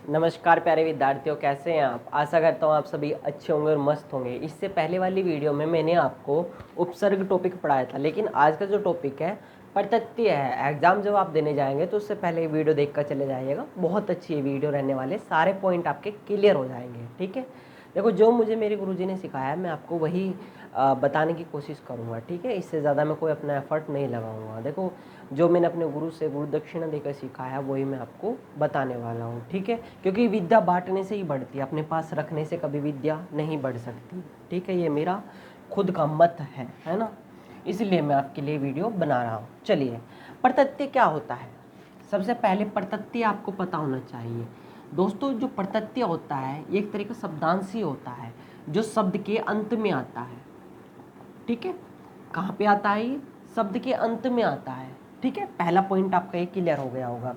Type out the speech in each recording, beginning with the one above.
नमस्कार प्यारे विद्यार्थियों, कैसे हैं आप। आशा करता हूँ आप सभी अच्छे होंगे और मस्त होंगे। इससे पहले वाली वीडियो में मैंने आपको उपसर्ग टॉपिक पढ़ाया था, लेकिन आज का जो टॉपिक है प्रत्यय है। एग्जाम जब आप देने जाएंगे तो उससे पहले वीडियो देखकर चले जाइएगा। बहुत अच्छी वीडियो रहने वाले, सारे पॉइंट आपके क्लियर हो जाएंगे। ठीक है, देखो जो मुझे मेरे गुरुजी ने सिखाया मैं आपको वही बताने की कोशिश करूँगा। ठीक है, इससे ज़्यादा मैं कोई अपना एफर्ट नहीं लगाऊंगा। देखो जो मैंने अपने गुरु से गुरु दक्षिणा देकर सिखाया वही मैं आपको बताने वाला हूँ। ठीक है, क्योंकि विद्या बांटने से ही बढ़ती है, अपने पास रखने से कभी विद्या नहीं बढ़ सकती। ठीक है, ये मेरा खुद का मत है ना, इसलिए मैं आपके लिए वीडियो बना रहा हूँ। चलिए, प्रत्यय क्या होता है। सबसे पहले प्रत्यय आपको पता होना चाहिए दोस्तों। जो प्रत्यय होता है ये एक तरह का शब्दांश ही होता है जो शब्द के अंत में आता है। ठीक है, कहाँ पे आता है ये, शब्द के अंत में आता है। ठीक है, पहला पॉइंट आपका ये क्लियर हो गया होगा।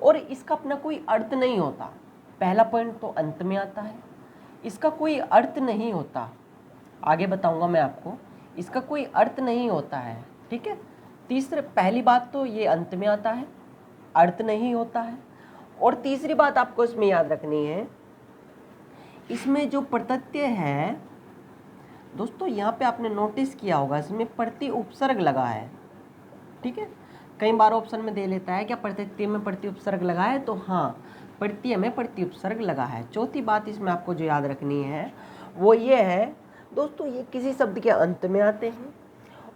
और इसका अपना कोई अर्थ नहीं होता। पहला पॉइंट तो अंत में आता है, इसका कोई अर्थ नहीं होता। आगे बताऊंगा मैं आपको, इसका कोई अर्थ नहीं होता है। ठीक है, तीसरे पहली बात तो ये अंत में आता है, अर्थ नहीं होता है। और तीसरी बात आपको इसमें याद रखनी है, इसमें जो प्रत्यय है दोस्तों, यहाँ पे आपने नोटिस किया होगा इसमें प्रति उपसर्ग लगा है। ठीक है, कई बार ऑप्शन में दे लेता है क्या प्रत्यय में प्रति उपसर्ग लगा है, तो हाँ, प्रत्यय में प्रति उपसर्ग लगा है। चौथी बात इसमें आपको जो याद रखनी है वो ये है दोस्तों, ये किसी शब्द के अंत में आते हैं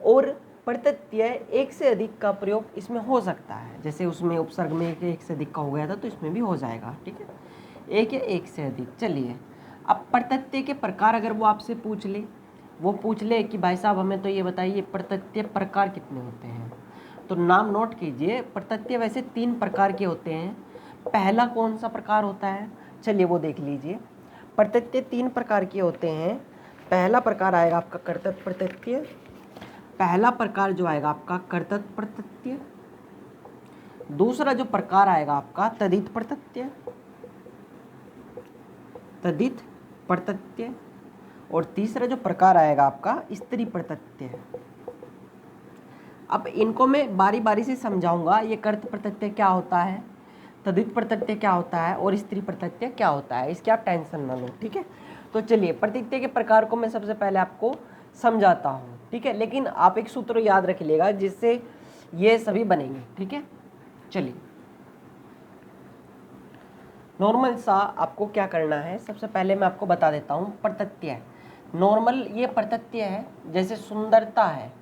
और प्रत्यय एक से अधिक का प्रयोग इसमें हो सकता है। जैसे उसमें उपसर्ग में एक से अधिक का हो गया था तो इसमें भी हो जाएगा। ठीक है, एक या एक से अधिक। चलिए, अब प्रत्यय के प्रकार अगर वो आपसे पूछ ले कि भाई साहब हमें तो ये बताइए प्रत्यय प्रकार कितने होते हैं, तो नाम नोट कीजिए। प्रत्यय वैसे 3 प्रकार के होते हैं। पहला कौन सा प्रकार होता है, चलिए वो देख लीजिए। प्रत्यय 3 प्रकार के होते हैं। पहला प्रकार आएगा आपका कर्तव्य प्रत्यय। पहला प्रकार जो आएगा आपका कर्तव्य प्रत्यय। दूसरा जो प्रकार आएगा आपका तदित प्रत्यय, तदित प्रत्यय। और तीसरा जो प्रकार आएगा आपका स्त्री प्रत्यय। अब इनको मैं बारी बारी से समझाऊंगा। ये कर्त प्रत्यय क्या होता है, तद्धित प्रत्यय क्या होता है और स्त्री प्रत्यय क्या होता है, इसकी आप टेंशन ना लो। ठीक है, तो चलिए प्रत्यय के प्रकार को मैं सबसे पहले आपको समझाता हूँ। ठीक है, लेकिन आप एक सूत्र याद रख लीजिएगा जिससे ये सभी बनेंगे। ठीक है, चलिए नॉर्मल सा आपको क्या करना है, सबसे पहले मैं आपको बता देता हूँ। प्रत्यय नॉर्मल ये प्रत्यय है, जैसे सुंदरता है।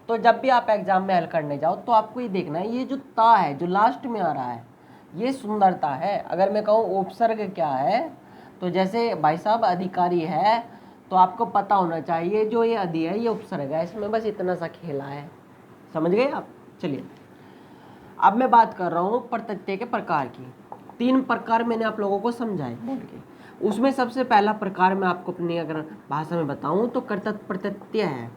तो जब भी आप एग्जाम में हल करने जाओ तो आपको ये देखना है, ये जो ता है जो लास्ट में आ रहा है ये सुंदरता है। अगर मैं कहूँ उपसर्ग क्या है, तो जैसे भाई साहब अधिकारी है तो आपको पता होना चाहिए जो ये अधि है ये उपसर्ग है। इसमें बस इतना सा खेला है, समझ गए आप। चलिए, अब मैं बात कर रहा हूँ प्रत्यय के प्रकार की। 3 प्रकार मैंने आप लोगों को समझाए बोल के। उसमें सबसे पहला प्रकार मैं आपको अपनी अगर भाषा में बताऊँ तो कर्तव्य प्रत्यय है।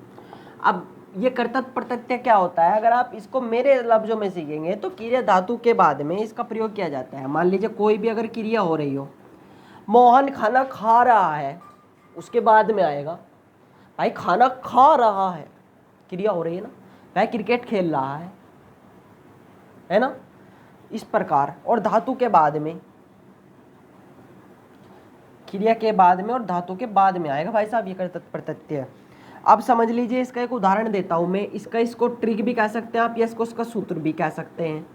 अब ये कर्तव्य प्रत्यय क्या होता है, अगर आप इसको मेरे लफ्जों में सीखेंगे तो क्रिया धातु के बाद में इसका प्रयोग किया जाता है। मान लीजिए कोई भी अगर क्रिया हो रही हो, मोहन खाना खा रहा है, उसके बाद में आएगा भाई खाना खा रहा है, क्रिया हो रही है ना, भाई क्रिकेट खेल रहा है ना, इस प्रकार। और धातु के बाद में, क्रिया के बाद में और धातु के बाद में आएगा भाई साहब ये कर्तव्य प्रत्यय। अब समझ लीजिए, इसका एक उदाहरण देता हूं मैं। इसको ट्रिक भी कह सकते हैं आप या इसको उसका सूत्र भी कह सकते हैं।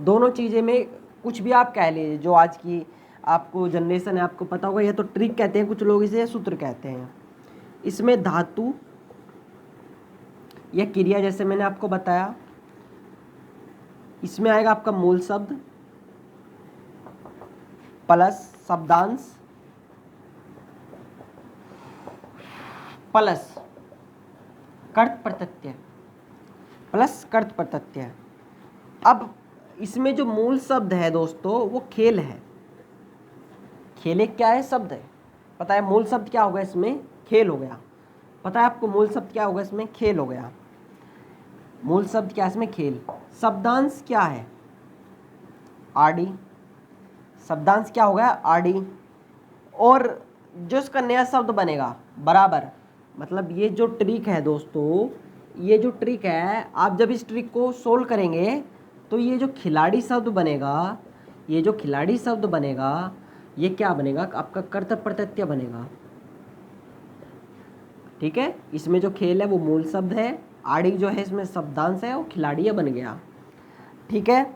दोनों चीज़ें में कुछ भी आप कह लीजिए। जो आज की आपको जनरेशन है आपको पता होगा, ये तो ट्रिक कहते हैं कुछ लोग इसे, या सूत्र कहते हैं। इसमें धातु या क्रिया जैसे मैंने आपको बताया, इसमें आएगा आपका मूल शब्द प्लस शब्दांश प्लस कर्त प्रत्यय प्लस कर्त प्रत्यय। अब इसमें जो मूल शब्द है दोस्तों वो खेल है। खेल एक क्या है, शब्द है। पता है मूल शब्द क्या होगा इसमें, खेल हो गया। पता है आपको मूल शब्द क्या होगा इसमें, खेल हो गया। मूल शब्द क्या है इसमें, खेल। शब्दांश क्या है, आड़ी। शब्दांश क्या होगा, आड़ी। और जो इसका नया शब्द बनेगा बराबर। मतलब ये जो ट्रिक है दोस्तों, ये जो ट्रिक है, आप जब इस ट्रिक को सोल्व करेंगे तो ये जो खिलाड़ी शब्द बनेगा, ये जो खिलाड़ी शब्द बनेगा ये क्या बनेगा, आपका कर्तव्य प्रत्यय बनेगा। ठीक है, इसमें जो खेल है वो मूल शब्द है, आड़ी जो है इसमें शब्दांश है, वो खिलाड़िया बन गया। ठीक है,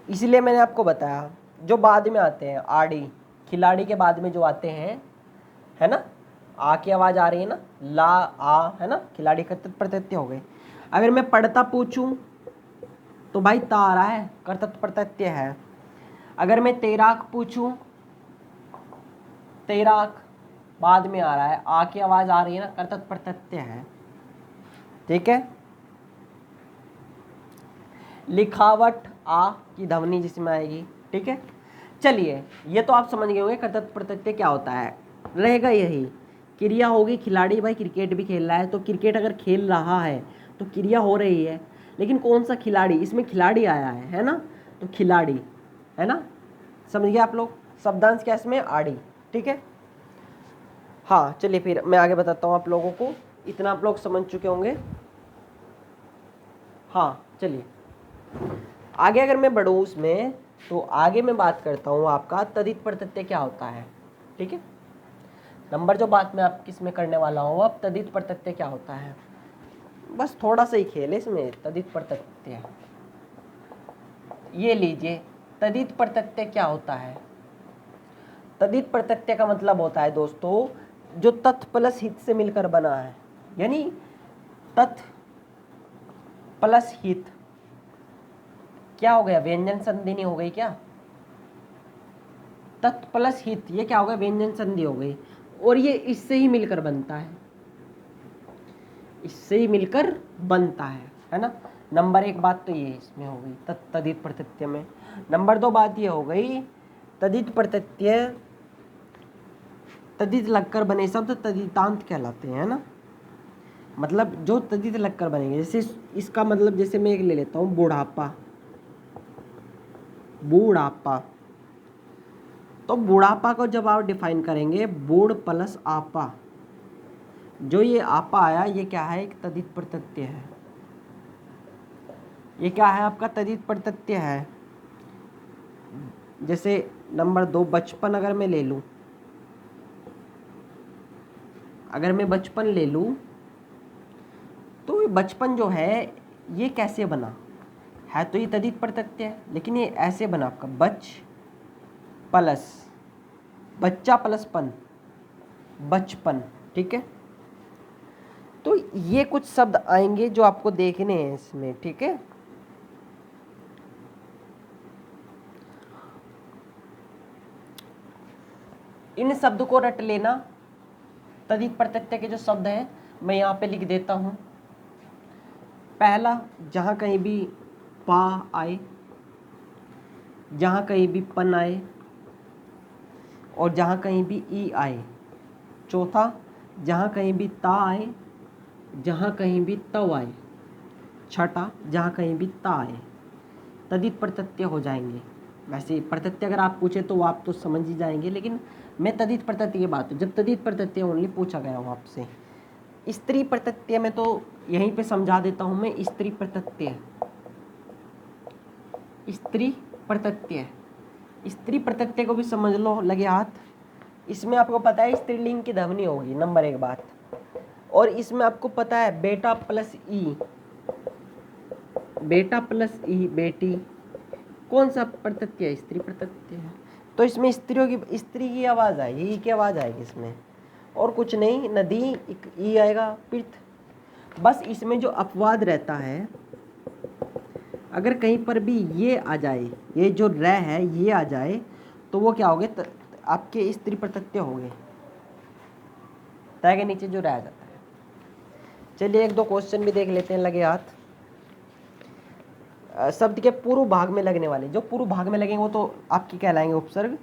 इसलिए मैंने आपको बताया जो बाद में आते हैं आड़ी, खिलाड़ी के बाद में जो आते हैं, है ना, आ की आवाज़ आ रही है ना, ला आ, है ना, खिलाड़ी कर्तव्य प्रत्यय हो गए। अगर मैं पढ़ता पूछूं तो भाई ता आ रहा है, कर्तव्य प्रत्यय है। अगर मैं तैराक पूछूं, तैराक बाद में आ रहा है, आ की आवाज़ आ रही है ना, कर्तव्य प्रत्यय है। ठीक है, लिखावट आ की ध्वनि जिसमें आएगी। ठीक है, चलिए ये तो आप समझ गए होंगे कर्तव्य प्रत्यय क्या होता है। रहेगा यही क्रिया होगी, खिलाड़ी भाई क्रिकेट भी खेल रहा है, तो क्रिकेट अगर खेल रहा है तो क्रिया हो रही है, लेकिन कौन सा खिलाड़ी, इसमें खिलाड़ी आया है ना, तो खिलाड़ी, है ना, समझ गए आप लोग। शब्दांश क्या इसमें, आड़ी। ठीक है, हाँ चलिए फिर मैं आगे बताता हूँ आप लोगों को, इतना आप लोग समझ चुके होंगे। हाँ चलिए आगे अगर मैं बढ़ूँ उसमें, तो आगे मैं बात करता हूँ आपका तदित प्रत्यय क्या होता है। ठीक है, नंबर जो बात मैं आपकी इसमें करने वाला हूँ अब, तदित प्रत्यय क्या होता है। बस थोड़ा सा ही खेल है इसमें, तदित प्रत्यय। ये लीजिए, तदित प्रत्यय क्या होता है। तदित प्रत्यय का मतलब होता है दोस्तों, जो तत् प्लस हित से मिलकर बना है, यानी तत् प्लस हित क्या हो गया, व्यंजन संधि नहीं हो गई क्या, तत् प्लस हित ये क्या हो गया, व्यंजन संधि हो गई, और ये इससे ही मिलकर बनता है, इससे ही मिलकर बनता है ना। नंबर एक बात तो ये इसमें हो गई तदित प्रत्यय में। नंबर दो बात ये हो गई, तदित प्रत्यय, तदित लगकर बने शब्द तदितांत कहलाते हैं, है ना, मतलब जो तदित लगकर बनेंगे। जैसे इसका मतलब, जैसे मैं एक ले लेता हूँ बुढ़ापा, बूढ़ापा, तो बुढ़ापा को जब आप डिफाइन करेंगे, बूढ़ प्लस आपा, जो ये आपा आया ये क्या है, एक तदित प्रत्यय है। ये क्या है आपका, तदित प्रत्यय है। जैसे नंबर दो बचपन अगर मैं ले लूं, अगर मैं बचपन ले लूं तो बचपन जो है ये कैसे बना है, तो ये तदित प्रत्यय है, लेकिन ये ऐसे बना आपका बच प्लस बच्चा प्लस पन, बचपन। ठीक है, तो ये कुछ शब्द आएंगे जो आपको देखने हैं इसमें। ठीक है, इन शब्द को रट लेना, तदित प्रत्यय के जो शब्द हैं मैं यहाँ पे लिख देता हूँ। पहला, जहाँ कहीं भी पा आए, जहाँ कहीं भी पन आए, और जहाँ कहीं भी ई आए। चौथा, जहाँ कहीं भी ता आए, जहाँ कहीं भी तव आए। छठा, जहाँ कहीं भी ता आए, तदित प्रत्यय हो जाएंगे। वैसे प्रत्यय अगर आप पूछे तो आप तो समझ ही जाएंगे, लेकिन मैं तदित प्रत्यय की बात हूँ, जब तदित प्रत्यय ओनली पूछा गया हो आपसे। स्त्री प्रत्यय में तो यहीं पे समझा देता हूँ मैं, स्त्री प्रत्यय, स्त्री प्रत्यय, स्त्री प्रत्यय को भी समझ लो लगे हाथ। इसमें आपको पता है स्त्रीलिंग की ध्वनि होगी, नंबर एक बात, और इसमें आपको पता है बेटा प्लस ई, बेटा प्लस ई बेटी, कौन सा प्रत्यय है, स्त्री प्रत्यय है, तो इसमें स्त्रियों की, स्त्री की आवाज़ आएगी, ई की आवाज़ आएगी इसमें, और कुछ नहीं, नदी एक ई आएगा, पृथ। बस इसमें जो अपवाद रहता है, अगर कहीं पर भी ये आ जाए, ये जो र है ये आ जाए, तो वो क्या हो गए, आपके स्त्री प्रत्यय हो गए, तय के नीचे जो रह जाता है। चलिए एक दो क्वेश्चन भी देख लेते हैं लगे हाथ। शब्द के पूर्व भाग में लगने वाले, जो पूर्व भाग में लगेंगे वो तो आपकी कहलाएंगे उपसर्ग।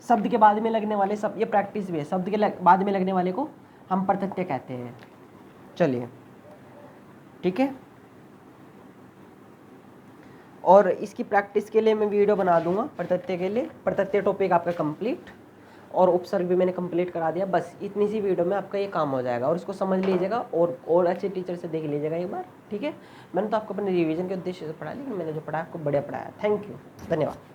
शब्द के बाद में लगने वाले सब, ये प्रैक्टिस भी है, शब्द के बाद में लगने वाले को हम प्रत्यय कहते हैं। चलिए ठीक है, और इसकी प्रैक्टिस के लिए मैं वीडियो बना दूंगा प्रत्यय के लिए। प्रत्यय टॉपिक आपका कंप्लीट, और उपसर्ग भी मैंने कंप्लीट करा दिया। बस इतनी सी वीडियो में आपका ये काम हो जाएगा, और इसको समझ लीजिएगा, और अच्छे टीचर से देख लीजिएगा एक बार। ठीक है, मैंने तो आपको अपने रिवीजन के उद्देश्य से पढ़ा, लेकिन मैंने जो पढ़ा आपको बढ़िया पढ़ाया। थैंक यू, धन्यवाद।